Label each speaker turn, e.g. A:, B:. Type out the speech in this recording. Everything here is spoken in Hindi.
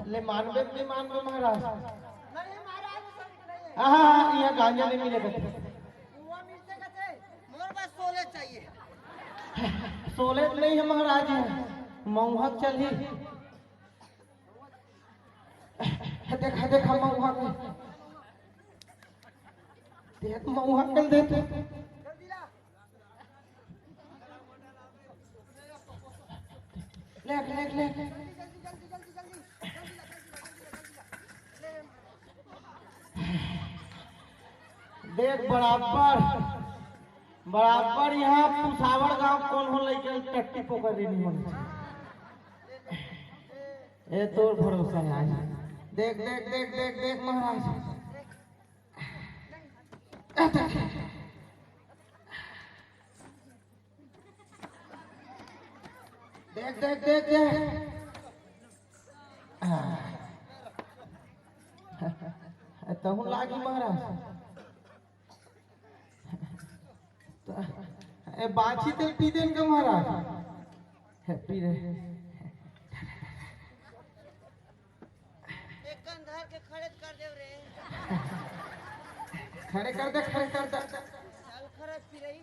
A: ले मानवे नहीं मानवे महाराज।
B: नहीं महाराज
A: हाँ यहाँ गांजा नहीं मिलेगा।
B: वो मिलते कहते मोर बस 16 चाहिए।
A: 16 नहीं है महाराज, मऊहक चली। देखा देखा मऊहक देख मऊहक चल देते। लेक लेक लेक देख बराबर बराबर यहाँ पुसावर गांव कौन हो लेके टट्टी पोकर नहीं हो। ए तोर भरोसा है। देख देख देख देख देख महाराज देख देख देख देख तहु लागी महाराज। ए बाछी तेल पी देन का महाराज। पी रहे
B: एक कंधार के खड़े कर देव रे।
A: खड़े कर दे खड़े कर दे।
B: चल खड़े पी रही।